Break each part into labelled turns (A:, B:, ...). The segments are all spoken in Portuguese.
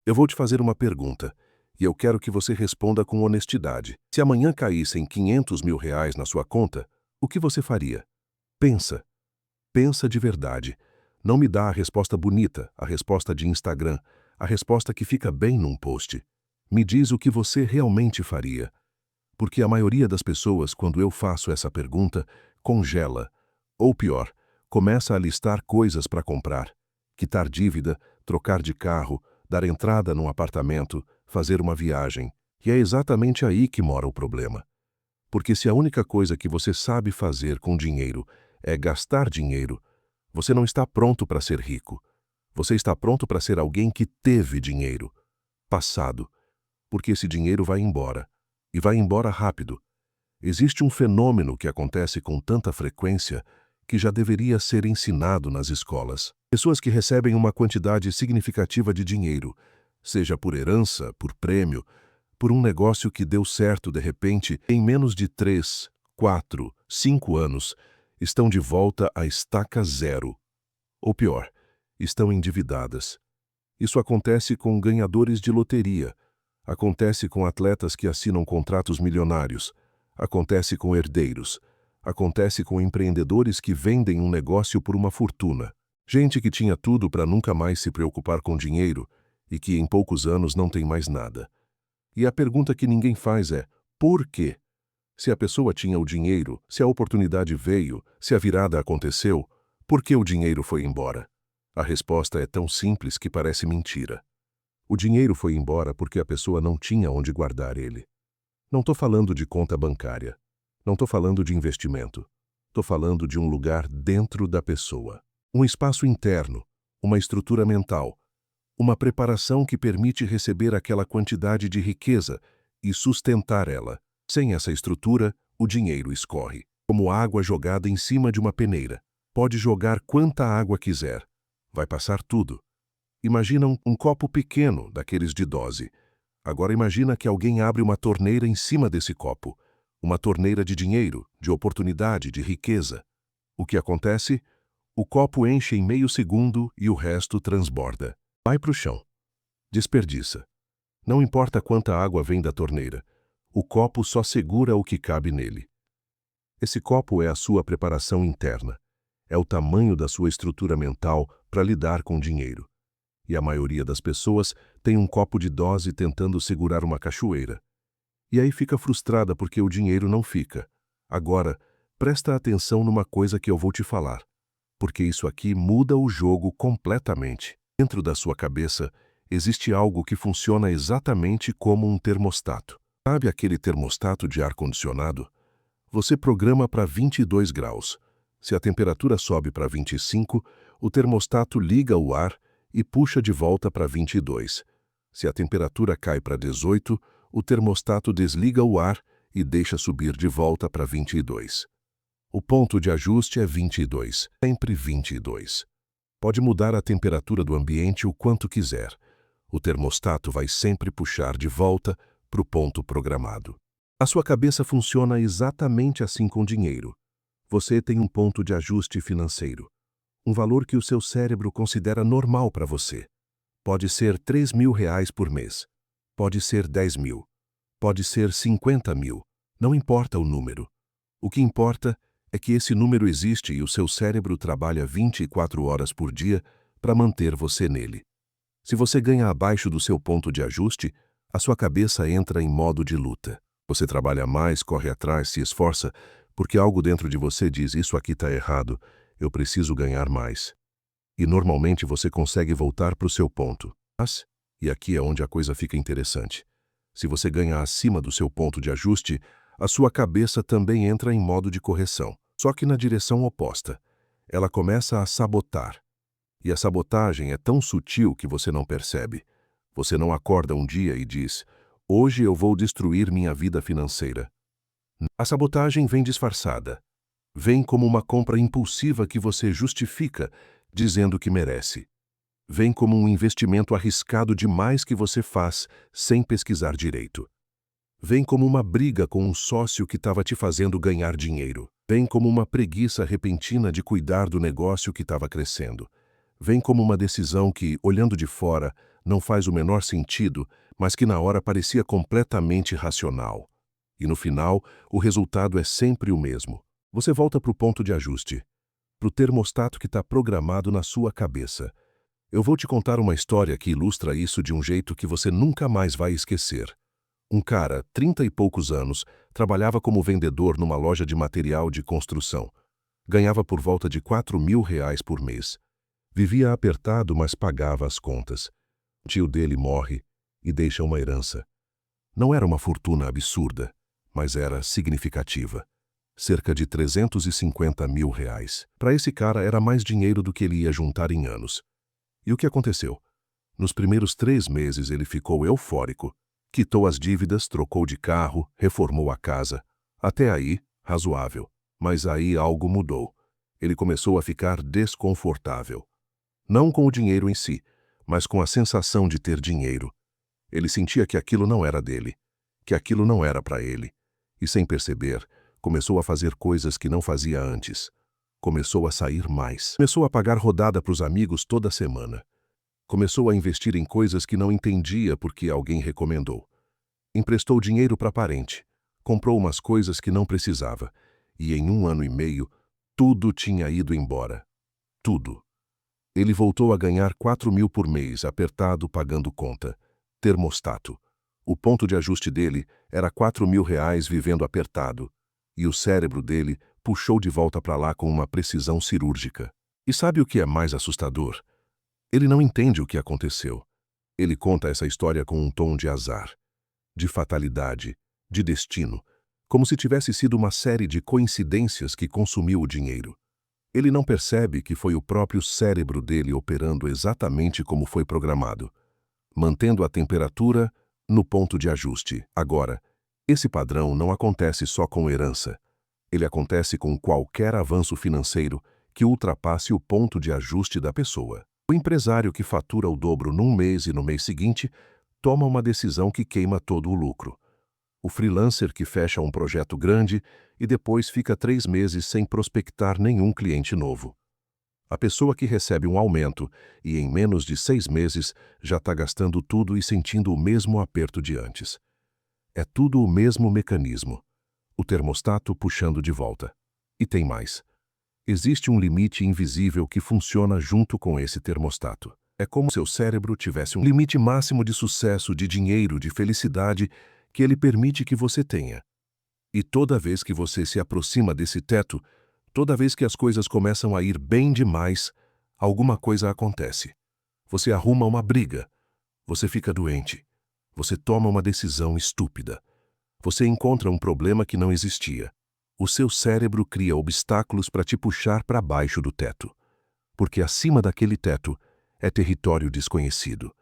A: Eu vou te fazer uma pergunta, e eu quero que você responda com honestidade. Se amanhã caíssem 500 mil reais na sua conta, o que você faria? Pensa. Pensa de verdade. Não me dá a resposta bonita, a resposta de Instagram, a resposta que fica bem num post. Me diz o que você realmente faria. Porque a maioria das pessoas, quando eu faço essa pergunta, congela. Ou pior, começa a listar coisas para comprar. Quitar dívida, trocar de carro, dar entrada num apartamento, fazer uma viagem. E é exatamente aí que mora o problema. Porque se a única coisa que você sabe fazer com dinheiro é gastar dinheiro, você não está pronto para ser rico. Você está pronto para ser alguém que teve dinheiro. Passado. Porque esse dinheiro vai embora. E vai embora rápido. Existe um fenômeno que acontece com tanta frequência que já deveria ser ensinado nas escolas. Pessoas que recebem uma quantidade significativa de dinheiro, seja por herança, por prêmio, por um negócio que deu certo de repente, em menos de 3, 4, 5 anos, estão de volta à estaca zero. Ou pior, estão endividadas. Isso acontece com ganhadores de loteria, acontece com atletas que assinam contratos milionários, acontece com herdeiros, acontece com empreendedores que vendem um negócio por uma fortuna. Gente que tinha tudo para nunca mais se preocupar com dinheiro e que em poucos anos não tem mais nada. E a pergunta que ninguém faz é: por quê? Se a pessoa tinha o dinheiro, se a oportunidade veio, se a virada aconteceu, por que o dinheiro foi embora? A resposta é tão simples que parece mentira. O dinheiro foi embora porque a pessoa não tinha onde guardar ele. Não estou falando de conta bancária. Não estou falando de investimento. Estou falando de um lugar dentro da pessoa. Um espaço interno, uma estrutura mental, uma preparação que permite receber aquela quantidade de riqueza e sustentar ela. Sem essa estrutura, o dinheiro escorre, como água jogada em cima de uma peneira. Pode jogar quanta água quiser. Vai passar tudo. Imagina um copo pequeno, daqueles de dose. Agora imagina que alguém abre uma torneira em cima desse copo. Uma torneira de dinheiro, de oportunidade, de riqueza. O que acontece? O copo enche em meio segundo e o resto transborda. Vai para o chão. Desperdiça. Não importa quanta água vem da torneira. O copo só segura o que cabe nele. Esse copo é a sua preparação interna. É o tamanho da sua estrutura mental para lidar com dinheiro. E a maioria das pessoas tem um copo de dose tentando segurar uma cachoeira. E aí fica frustrada porque o dinheiro não fica. Agora, presta atenção numa coisa que eu vou te falar. Porque isso aqui muda o jogo completamente. Dentro da sua cabeça, existe algo que funciona exatamente como um termostato. Sabe aquele termostato de ar-condicionado? Você programa para 22 graus. Se a temperatura sobe para 25, o termostato liga o ar e puxa de volta para 22. Se a temperatura cai para 18, o termostato desliga o ar e deixa subir de volta para 22. O ponto de ajuste é 22, sempre 22. Pode mudar a temperatura do ambiente o quanto quiser. O termostato vai sempre puxar de volta para o ponto programado. A sua cabeça funciona exatamente assim com dinheiro. Você tem um ponto de ajuste financeiro. Um valor que o seu cérebro considera normal para você. Pode ser 3 mil reais por mês. Pode ser 10 mil. Pode ser 50 mil. Não importa o número. O que importa é que esse número existe e o seu cérebro trabalha 24 horas por dia para manter você nele. Se você ganha abaixo do seu ponto de ajuste, a sua cabeça entra em modo de luta. Você trabalha mais, corre atrás, se esforça, porque algo dentro de você diz: isso aqui está errado, eu preciso ganhar mais. E normalmente você consegue voltar para o seu ponto. Mas, e aqui é onde a coisa fica interessante, se você ganha acima do seu ponto de ajuste, a sua cabeça também entra em modo de correção, só que na direção oposta. Ela começa a sabotar. E a sabotagem é tão sutil que você não percebe. Você não acorda um dia e diz: hoje eu vou destruir minha vida financeira. A sabotagem vem disfarçada. Vem como uma compra impulsiva que você justifica, dizendo que merece. Vem como um investimento arriscado demais que você faz, sem pesquisar direito. Vem como uma briga com um sócio que estava te fazendo ganhar dinheiro. Vem como uma preguiça repentina de cuidar do negócio que estava crescendo. Vem como uma decisão que, olhando de fora, não faz o menor sentido, mas que na hora parecia completamente racional. E no final, o resultado é sempre o mesmo. Você volta para o ponto de ajuste, para o termostato que está programado na sua cabeça. Eu vou te contar uma história que ilustra isso de um jeito que você nunca mais vai esquecer. Um cara, 30 e poucos anos, trabalhava como vendedor numa loja de material de construção. Ganhava por volta de R$ 4.000 por mês. Vivia apertado, mas pagava as contas. O tio dele morre e deixa uma herança. Não era uma fortuna absurda, mas era significativa. Cerca de R$ 350.000. Para esse cara era mais dinheiro do que ele ia juntar em anos. E o que aconteceu? Nos primeiros 3 meses ele ficou eufórico. Quitou as dívidas, trocou de carro, reformou a casa. Até aí, razoável. Mas aí algo mudou. Ele começou a ficar desconfortável. Não com o dinheiro em si, mas com a sensação de ter dinheiro. Ele sentia que aquilo não era dele, que aquilo não era para ele. E sem perceber, começou a fazer coisas que não fazia antes. Começou a sair mais. Começou a pagar rodada para os amigos toda semana. Começou a investir em coisas que não entendia porque alguém recomendou. Emprestou dinheiro para parente. Comprou umas coisas que não precisava. E em 1 ano e meio, tudo tinha ido embora. Tudo. Ele voltou a ganhar 4.000 por mês, apertado, pagando conta. Termostato. O ponto de ajuste dele era R$ 4.000 vivendo apertado. E o cérebro dele puxou de volta para lá com uma precisão cirúrgica. E sabe o que é mais assustador? Ele não entende o que aconteceu. Ele conta essa história com um tom de azar, de fatalidade, de destino, como se tivesse sido uma série de coincidências que consumiu o dinheiro. Ele não percebe que foi o próprio cérebro dele operando exatamente como foi programado, mantendo a temperatura no ponto de ajuste. Agora, esse padrão não acontece só com herança. Ele acontece com qualquer avanço financeiro que ultrapasse o ponto de ajuste da pessoa. O empresário que fatura o dobro num mês e no mês seguinte toma uma decisão que queima todo o lucro. O freelancer que fecha um projeto grande e depois fica 3 meses sem prospectar nenhum cliente novo. A pessoa que recebe um aumento e em menos de 6 meses já está gastando tudo e sentindo o mesmo aperto de antes. É tudo o mesmo mecanismo. O termostato puxando de volta. E tem mais. Existe um limite invisível que funciona junto com esse termostato. É como se seu cérebro tivesse um limite máximo de sucesso, de dinheiro, de felicidade que ele permite que você tenha. E toda vez que você se aproxima desse teto, toda vez que as coisas começam a ir bem demais, alguma coisa acontece. Você arruma uma briga. Você fica doente. Você toma uma decisão estúpida. Você encontra um problema que não existia. O seu cérebro cria obstáculos para te puxar para baixo do teto. Porque acima daquele teto é território desconhecido.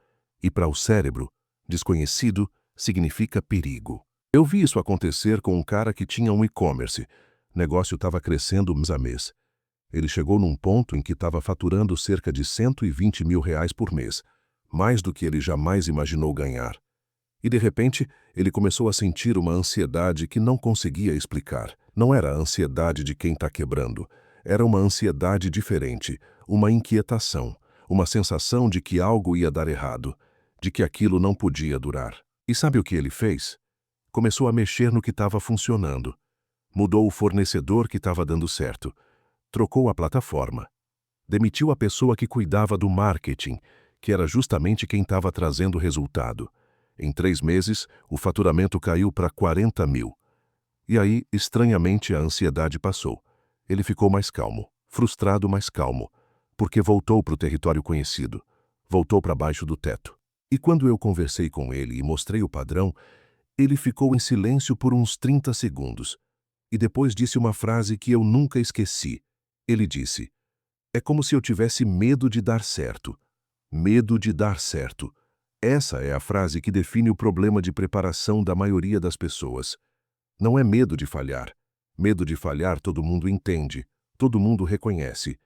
A: E para o cérebro, desconhecido significa perigo. Eu vi isso acontecer com um cara que tinha um e-commerce. O negócio estava crescendo mês a mês. Ele chegou num ponto em que estava faturando cerca de R$ 120.000 por mês, mais do que ele jamais imaginou ganhar. E de repente, ele começou a sentir uma ansiedade que não conseguia explicar. Não era a ansiedade de quem está quebrando. Era uma ansiedade diferente, uma inquietação, uma sensação de que algo ia dar errado, de que aquilo não podia durar. E sabe o que ele fez? Começou a mexer no que estava funcionando. Mudou o fornecedor que estava dando certo. Trocou a plataforma. Demitiu a pessoa que cuidava do marketing, que era justamente quem estava trazendo resultado. Em 3 meses, o faturamento caiu para 40.000. E aí, estranhamente, a ansiedade passou. Ele ficou mais calmo, frustrado, mas calmo, porque voltou para o território conhecido, voltou para baixo do teto. E quando eu conversei com ele e mostrei o padrão, ele ficou em silêncio por uns 30 segundos. E depois disse uma frase que eu nunca esqueci. Ele disse: "É como se eu tivesse medo de dar certo. Medo de dar certo." Essa é a frase que define o problema de preparação da maioria das pessoas. Não é medo de falhar. Medo de falhar todo mundo entende, todo mundo reconhece.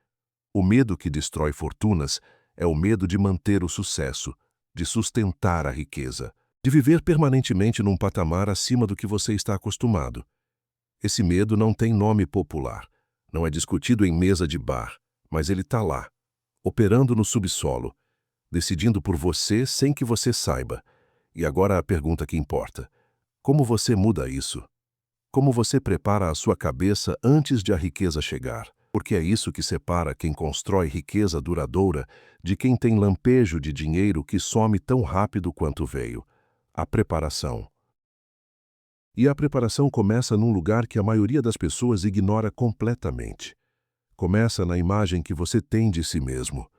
A: O medo que destrói fortunas é o medo de manter o sucesso, de sustentar a riqueza, de viver permanentemente num patamar acima do que você está acostumado. Esse medo não tem nome popular, não é discutido em mesa de bar, mas ele está lá, operando no subsolo, decidindo por você sem que você saiba. E agora a pergunta que importa: como você muda isso? Como você prepara a sua cabeça antes de a riqueza chegar? Porque é isso que separa quem constrói riqueza duradoura de quem tem lampejo de dinheiro que some tão rápido quanto veio: a preparação. E a preparação começa num lugar que a maioria das pessoas ignora completamente. Começa na imagem que você tem de si mesmo.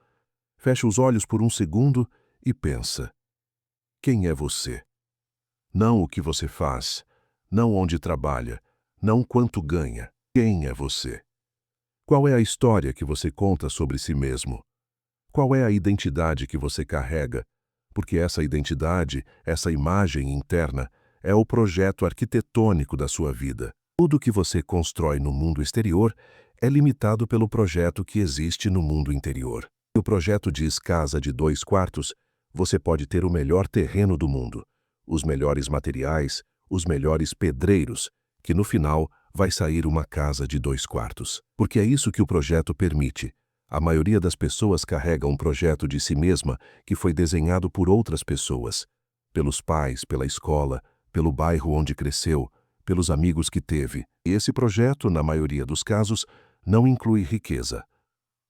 A: Fecha os olhos por um segundo e pensa: quem é você? Não o que você faz, não onde trabalha, não quanto ganha. Quem é você? Qual é a história que você conta sobre si mesmo? Qual é a identidade que você carrega? Porque essa identidade, essa imagem interna, é o projeto arquitetônico da sua vida. Tudo que você constrói no mundo exterior é limitado pelo projeto que existe no mundo interior. Se o projeto diz casa de 2 quartos, você pode ter o melhor terreno do mundo, os melhores materiais, os melhores pedreiros, que no final vai sair uma casa de 2 quartos. Porque é isso que o projeto permite. A maioria das pessoas carrega um projeto de si mesma que foi desenhado por outras pessoas, pelos pais, pela escola, pelo bairro onde cresceu, pelos amigos que teve. E esse projeto, na maioria dos casos, não inclui riqueza,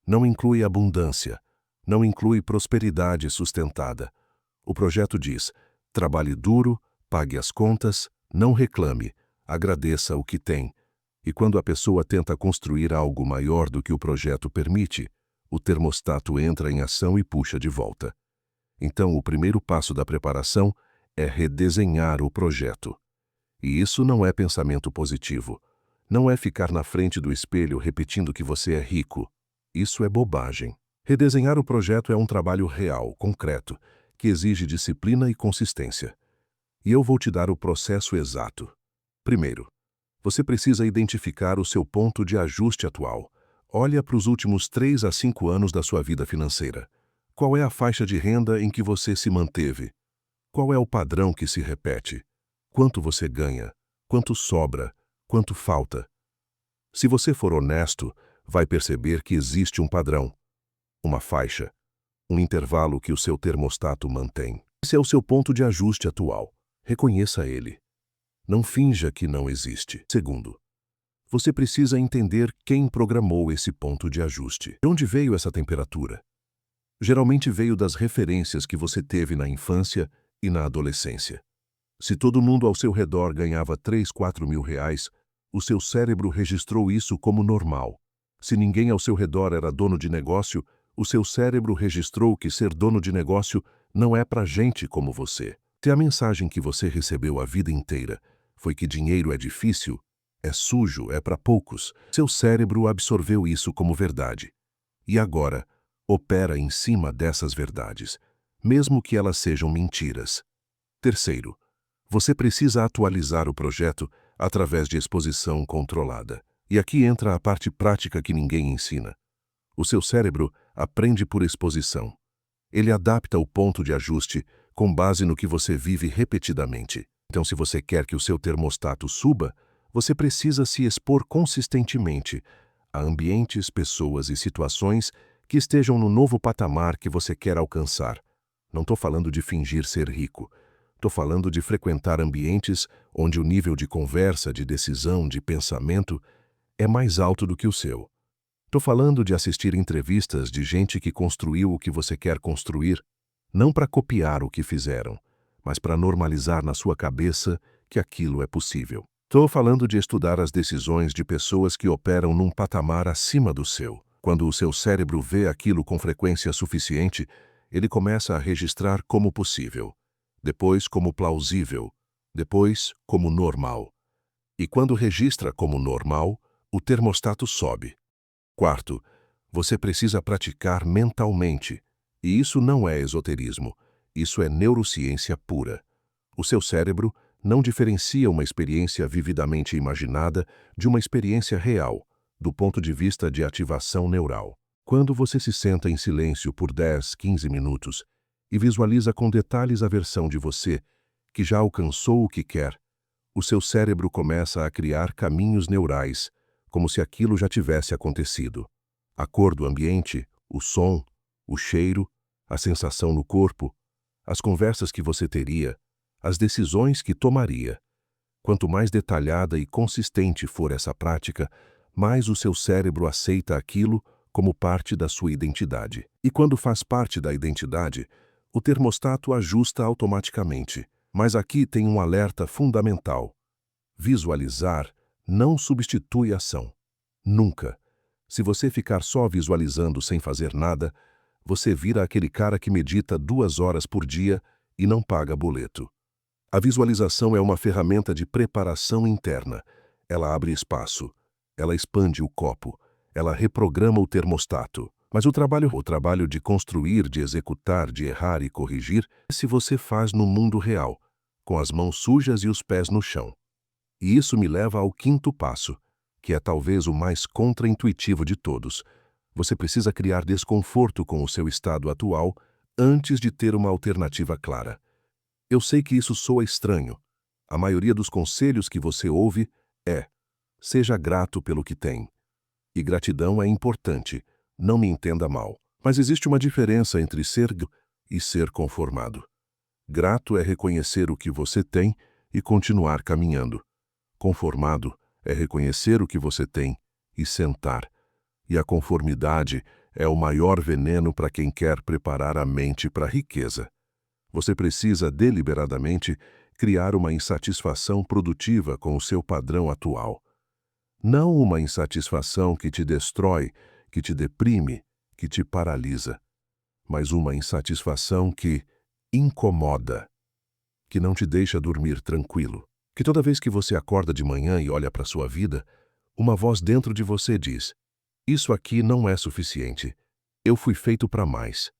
A: não inclui abundância, não inclui prosperidade sustentada. O projeto diz: trabalhe duro, pague as contas, não reclame, agradeça o que tem. E quando a pessoa tenta construir algo maior do que o projeto permite, o termostato entra em ação e puxa de volta. Então, o primeiro passo da preparação é redesenhar o projeto. E isso não é pensamento positivo. Não é ficar na frente do espelho repetindo que você é rico. Isso é bobagem. Redesenhar o projeto é um trabalho real, concreto, que exige disciplina e consistência. E eu vou te dar o processo exato. Primeiro, você precisa identificar o seu ponto de ajuste atual. Olha para os últimos 3 a 5 anos da sua vida financeira. Qual é a faixa de renda em que você se manteve? Qual é o padrão que se repete? Quanto você ganha? Quanto sobra? Quanto falta? Se você for honesto, vai perceber que existe um padrão, uma faixa, um intervalo que o seu termostato mantém. Esse é o seu ponto de ajuste atual. Reconheça ele. Não finja que não existe. Segundo, você precisa entender quem programou esse ponto de ajuste. De onde veio essa temperatura? Geralmente veio das referências que você teve na infância e na adolescência. Se todo mundo ao seu redor ganhava 3, 4 mil reais, o seu cérebro registrou isso como normal. Se ninguém ao seu redor era dono de negócio, o seu cérebro registrou que ser dono de negócio não é para gente como você. Se a mensagem que você recebeu a vida inteira foi que dinheiro é difícil, é sujo, é para poucos, seu cérebro absorveu isso como verdade. E agora, opera em cima dessas verdades, mesmo que elas sejam mentiras. Terceiro, você precisa atualizar o projeto através de exposição controlada. E aqui entra a parte prática que ninguém ensina. O seu cérebro aprende por exposição. Ele adapta o ponto de ajuste com base no que você vive repetidamente. Então, se você quer que o seu termostato suba, você precisa se expor consistentemente a ambientes, pessoas e situações que estejam no novo patamar que você quer alcançar. Não estou falando de fingir ser rico. Estou falando de frequentar ambientes onde o nível de conversa, de decisão, de pensamento é mais alto do que o seu. Estou falando de assistir entrevistas de gente que construiu o que você quer construir, não para copiar o que fizeram, mas para normalizar na sua cabeça que aquilo é possível. Estou falando de estudar as decisões de pessoas que operam num patamar acima do seu. Quando o seu cérebro vê aquilo com frequência suficiente, ele começa a registrar como possível, depois como plausível, depois como normal. E quando registra como normal, o termostato sobe. Quarto, você precisa praticar mentalmente. E isso não é esoterismo, isso é neurociência pura. O seu cérebro não diferencia uma experiência vividamente imaginada de uma experiência real, do ponto de vista de ativação neural. Quando você se senta em silêncio por 10, 15 minutos e visualiza com detalhes a versão de você que já alcançou o que quer, o seu cérebro começa a criar caminhos neurais, como se aquilo já tivesse acontecido. A cor do ambiente, o som, o cheiro, a sensação no corpo, as conversas que você teria, as decisões que tomaria. Quanto mais detalhada e consistente for essa prática, mais o seu cérebro aceita aquilo como parte da sua identidade. E quando faz parte da identidade, o termostato ajusta automaticamente. Mas aqui tem um alerta fundamental. Visualizar não substitui ação. Nunca. Se você ficar só visualizando sem fazer nada, você vira aquele cara que medita 2 horas por dia e não paga boleto. A visualização é uma ferramenta de preparação interna. Ela abre espaço, ela expande o copo, ela reprograma o termostato. Mas o trabalho de construir, de executar, de errar e corrigir, se você faz no mundo real, com as mãos sujas e os pés no chão. E isso me leva ao 5º passo, que é talvez o mais contraintuitivo de todos. Você precisa criar desconforto com o seu estado atual antes de ter uma alternativa clara. Eu sei que isso soa estranho. A maioria dos conselhos que você ouve é: seja grato pelo que tem. E gratidão é importante, não me entenda mal. Mas existe uma diferença entre ser grato e ser conformado. Grato é reconhecer o que você tem e continuar caminhando. Conformado é reconhecer o que você tem e sentar. E a conformidade é o maior veneno para quem quer preparar a mente para a riqueza. Você precisa deliberadamente criar uma insatisfação produtiva com o seu padrão atual. Não uma insatisfação que te destrói, que te deprime, que te paralisa, mas uma insatisfação que incomoda, que não te deixa dormir tranquilo. Que toda vez que você acorda de manhã e olha para sua vida, uma voz dentro de você diz: isso aqui não é suficiente. Eu fui feito para mais.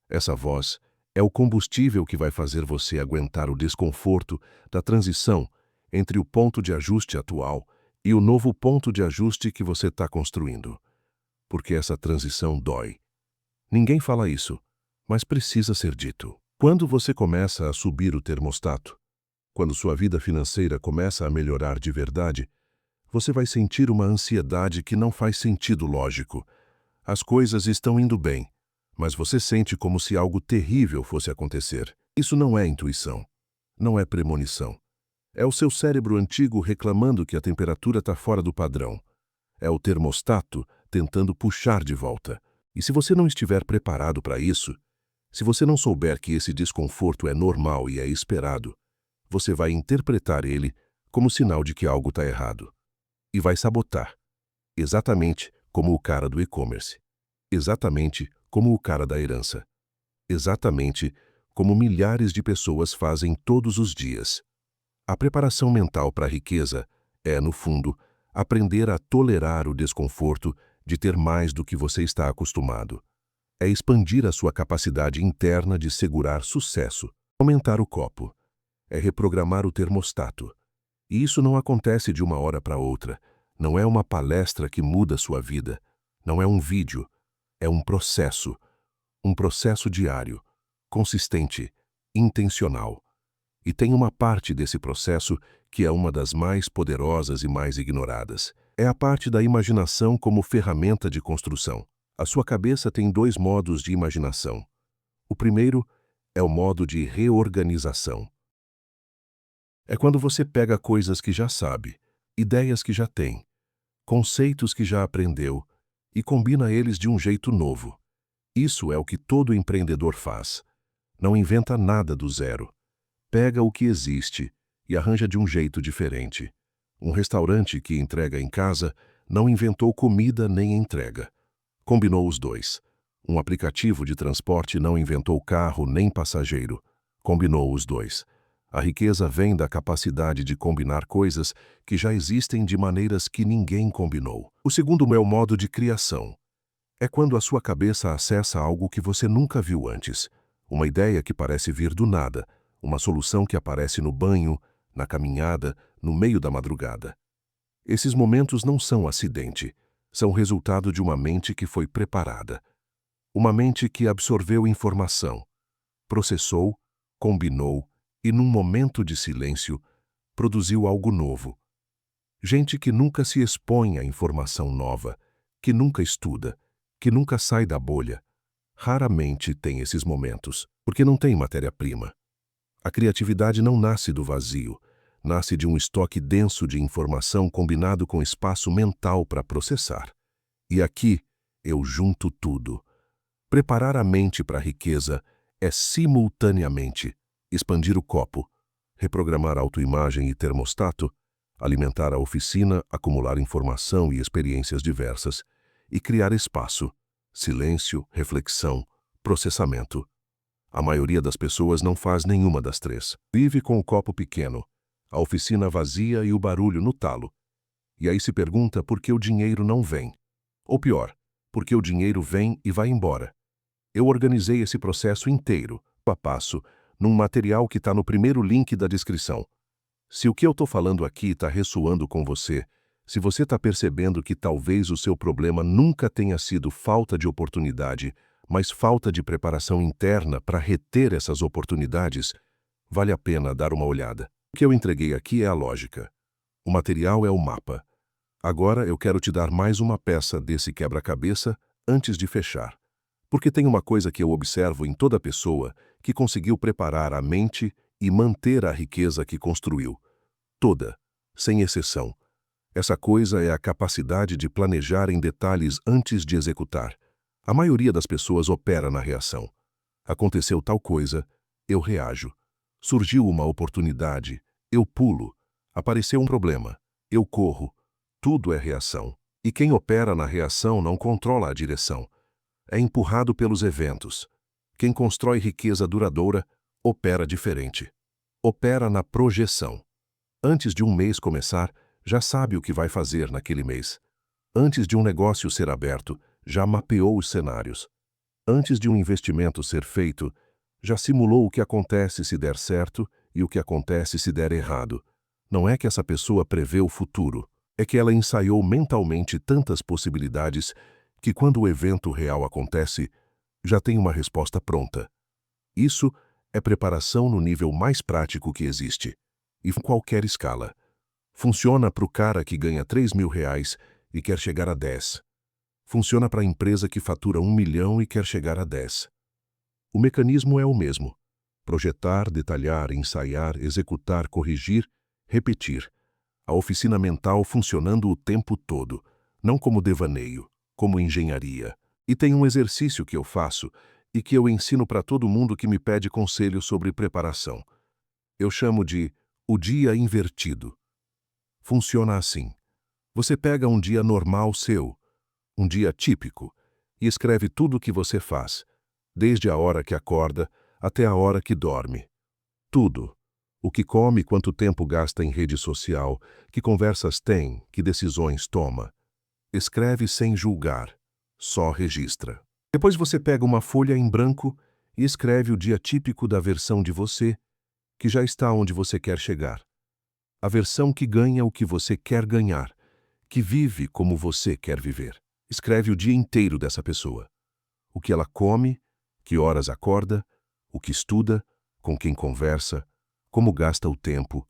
A: Essa voz é o combustível que vai fazer você aguentar o desconforto da transição entre o ponto de ajuste atual e o novo ponto de ajuste que você está construindo. Porque essa transição dói. Ninguém fala isso, mas precisa ser dito. Quando você começa a subir o termostato, quando sua vida financeira começa a melhorar de verdade, você vai sentir uma ansiedade que não faz sentido lógico. As coisas estão indo bem, mas você sente como se algo terrível fosse acontecer. Isso não é intuição, não é premonição. É o seu cérebro antigo reclamando que a temperatura está fora do padrão. É o termostato tentando puxar de volta. E se você não estiver preparado para isso, se você não souber que esse desconforto é normal e é esperado, você vai interpretar ele como sinal de que algo está errado. E vai sabotar. Exatamente como o cara do e-commerce. Exatamente como o cara da herança. Exatamente como milhares de pessoas fazem todos os dias. A preparação mental para a riqueza é, no fundo, aprender a tolerar o desconforto de ter mais do que você está acostumado. É expandir a sua capacidade interna de segurar sucesso, aumentar o copo. É reprogramar o termostato. E isso não acontece de uma hora para outra. Não é uma palestra que muda sua vida. Não é um vídeo. É um processo. Um processo diário, consistente, intencional. E tem uma parte desse processo que é uma das mais poderosas e mais ignoradas. É a parte da imaginação como ferramenta de construção. A sua cabeça tem 2 modos de imaginação. O primeiro é o modo de reorganização. É quando você pega coisas que já sabe, ideias que já tem, conceitos que já aprendeu e combina eles de um jeito novo. Isso é o que todo empreendedor faz. Não inventa nada do zero. Pega o que existe e arranja de um jeito diferente. Um restaurante que entrega em casa não inventou comida nem entrega. Combinou os dois. Um aplicativo de transporte não inventou carro nem passageiro. Combinou os dois. A riqueza vem da capacidade de combinar coisas que já existem de maneiras que ninguém combinou. O segundo é o modo de criação. É quando a sua cabeça acessa algo que você nunca viu antes. Uma ideia que parece vir do nada. Uma solução que aparece no banho, na caminhada, no meio da madrugada. Esses momentos não são acidente. São resultado de uma mente que foi preparada. Uma mente que absorveu informação, processou, combinou e, num momento de silêncio, produziu algo novo. Gente que nunca se expõe à informação nova, que nunca estuda, que nunca sai da bolha, raramente tem esses momentos, porque não tem matéria-prima. A criatividade não nasce do vazio, nasce de um estoque denso de informação combinado com espaço mental para processar. E aqui eu junto tudo. Preparar a mente para a riqueza é simultaneamente expandir o copo, reprogramar a autoimagem e termostato, alimentar a oficina, acumular informação e experiências diversas e criar espaço, silêncio, reflexão, processamento. A maioria das pessoas não faz nenhuma das três. Vive com o copo pequeno, a oficina vazia e o barulho no talo. E aí se pergunta por que o dinheiro não vem. Ou pior, por que o dinheiro vem e vai embora. Eu organizei esse processo inteiro, passo a passo, num material que está no primeiro link da descrição. Se o que eu estou falando aqui está ressoando com você, se você está percebendo que talvez o seu problema nunca tenha sido falta de oportunidade, mas falta de preparação interna para reter essas oportunidades, vale a pena dar uma olhada. O que eu entreguei aqui é a lógica. O material é o mapa. Agora eu quero te dar mais uma peça desse quebra-cabeça antes de fechar. Porque tem uma coisa que eu observo em toda pessoa que conseguiu preparar a mente e manter a riqueza que construiu. Toda, sem exceção. Essa coisa é a capacidade de planejar em detalhes antes de executar. A maioria das pessoas opera na reação. Aconteceu tal coisa, eu reajo. Surgiu uma oportunidade, eu pulo. Apareceu um problema, eu corro. Tudo é reação. E quem opera na reação não controla a direção. É empurrado pelos eventos. Quem constrói riqueza duradoura opera diferente. Opera na projeção. Antes de um mês começar, já sabe o que vai fazer naquele mês. Antes de um negócio ser aberto, já mapeou os cenários. Antes de um investimento ser feito, já simulou o que acontece se der certo e o que acontece se der errado. Não é que essa pessoa prevê o futuro, é que ela ensaiou mentalmente tantas possibilidades que quando o evento real acontece, já tem uma resposta pronta. Isso é preparação no nível mais prático que existe, e em qualquer escala. Funciona para o cara que ganha R$ 3.000 e quer chegar a 10. Funciona para a empresa que fatura 1 milhão e quer chegar a 10. O mecanismo é o mesmo. Projetar, detalhar, ensaiar, executar, corrigir, repetir. A oficina mental funcionando o tempo todo, não como devaneio, como engenharia. E tem um exercício que eu faço e que eu ensino para todo mundo que me pede conselho sobre preparação. Eu chamo de o dia invertido. Funciona assim. Você pega um dia normal seu, um dia típico, e escreve tudo o que você faz, desde a hora que acorda até a hora que dorme. Tudo. O que come, quanto tempo gasta em rede social, que conversas tem, que decisões toma. Escreve sem julgar, só registra. Depois você pega uma folha em branco e escreve o dia típico da versão de você, que já está onde você quer chegar. A versão que ganha o que você quer ganhar, que vive como você quer viver. Escreve o dia inteiro dessa pessoa. O que ela come, que horas acorda, o que estuda, com quem conversa, como gasta o tempo.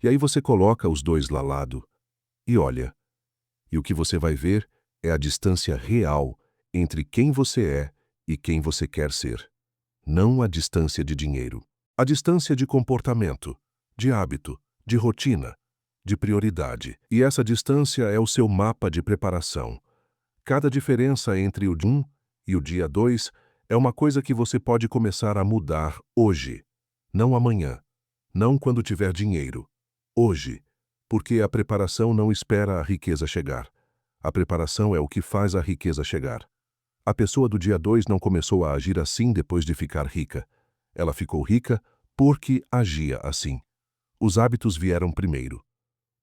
A: E aí você coloca os dois lá lado e olha. E o que você vai ver é a distância real entre quem você é e quem você quer ser. Não a distância de dinheiro. A distância de comportamento, de hábito, de rotina, de prioridade. E essa distância é o seu mapa de preparação. Cada diferença entre o dia 1 e o dia 2 é uma coisa que você pode começar a mudar hoje, não amanhã, não quando tiver dinheiro. Hoje, porque a preparação não espera a riqueza chegar. A preparação é o que faz a riqueza chegar. A pessoa do dia 2 não começou a agir assim depois de ficar rica. Ela ficou rica porque agia assim. Os hábitos vieram primeiro.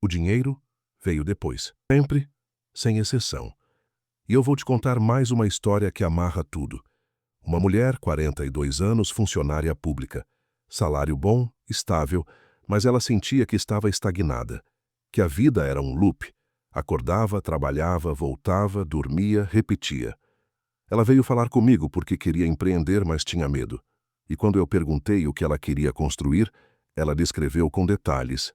A: O dinheiro veio depois. Sempre, sem exceção. E eu vou te contar mais uma história que amarra tudo. Uma mulher, 42 anos, funcionária pública. Salário bom, estável, mas ela sentia que estava estagnada. Que a vida era um loop. Acordava, trabalhava, voltava, dormia, repetia. Ela veio falar comigo porque queria empreender, mas tinha medo. E quando eu perguntei o que ela queria construir, ela descreveu com detalhes.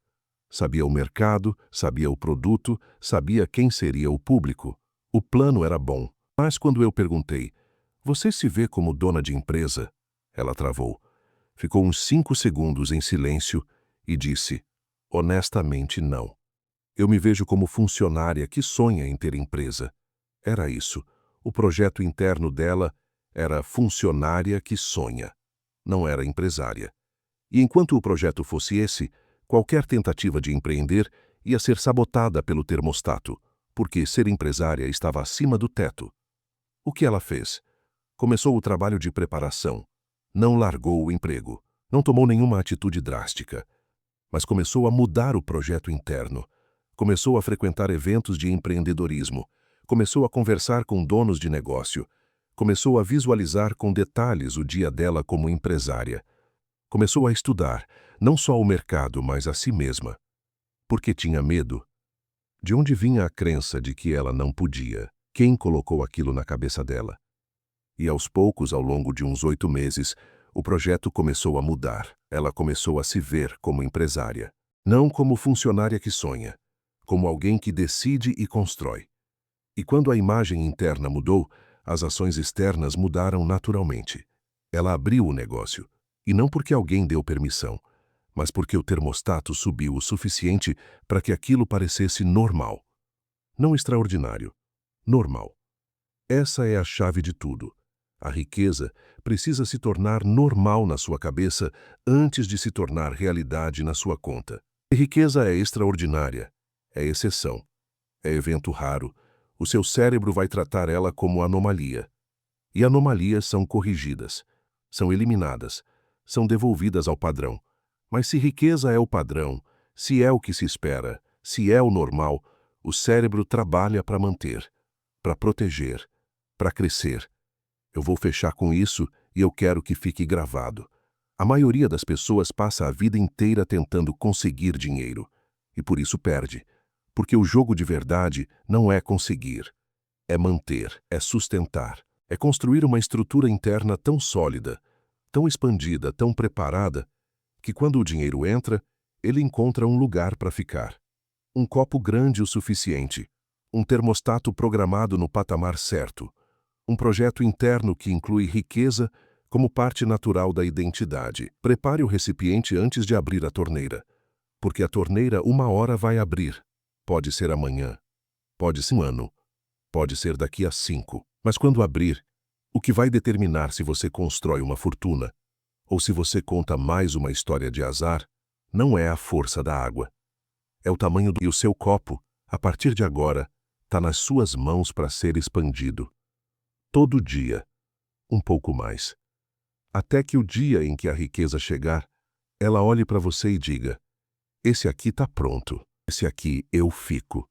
A: Sabia o mercado, sabia o produto, sabia quem seria o público. O plano era bom. Mas quando eu perguntei, Você se vê como dona de empresa? Ela travou. Ficou uns 5 segundos em silêncio e disse: honestamente, não. Eu me vejo como funcionária que sonha em ter empresa. Era isso. O projeto interno dela era funcionária que sonha. Não era empresária. E enquanto o projeto fosse esse, qualquer tentativa de empreender ia ser sabotada pelo termostato, porque ser empresária estava acima do teto. O que ela fez? Começou o trabalho de preparação. Não largou o emprego. Não tomou nenhuma atitude drástica. Mas começou a mudar o projeto interno. Começou a frequentar eventos de empreendedorismo. Começou a conversar com donos de negócio. Começou a visualizar com detalhes o dia dela como empresária. Começou a estudar, não só o mercado, mas a si mesma. Porque tinha medo. De onde vinha a crença de que ela não podia? Quem colocou aquilo na cabeça dela? E aos poucos, ao longo de uns 8 meses, o projeto começou a mudar. Ela começou a se ver como empresária. Não como funcionária que sonha, como alguém que decide e constrói. E quando a imagem interna mudou, as ações externas mudaram naturalmente. Ela abriu o negócio, e não porque alguém deu permissão, mas porque o termostato subiu o suficiente para que aquilo parecesse normal. Não extraordinário, normal. Essa é a chave de tudo. A riqueza precisa se tornar normal na sua cabeça antes de se tornar realidade na sua conta. A riqueza é extraordinária, é exceção, é evento raro. O seu cérebro vai tratar ela como anomalia. E anomalias são corrigidas, são eliminadas, são devolvidas ao padrão. Mas se riqueza é o padrão, se é o que se espera, se é o normal, o cérebro trabalha para manter, para proteger, para crescer. Eu vou fechar com isso e eu quero que fique gravado. A maioria das pessoas passa a vida inteira tentando conseguir dinheiro. E por isso perde. Porque o jogo de verdade não é conseguir. É manter, é sustentar. É construir uma estrutura interna tão sólida, tão expandida, tão preparada, que quando o dinheiro entra, ele encontra um lugar para ficar. Um copo grande o suficiente. Um termostato programado no patamar certo. Um projeto interno que inclui riqueza como parte natural da identidade. Prepare o recipiente antes de abrir a torneira, porque a torneira uma hora vai abrir. Pode ser amanhã, pode ser um ano, pode ser daqui a 5. Mas quando abrir, o que vai determinar se você constrói uma fortuna ou se você conta mais uma história de azar, não é a força da água. É o tamanho do... E o seu copo, a partir de agora, está nas suas mãos para ser expandido. Todo dia, um pouco mais. Até que o dia em que a riqueza chegar, ela olhe para você e diga: esse aqui está pronto, esse aqui eu fico.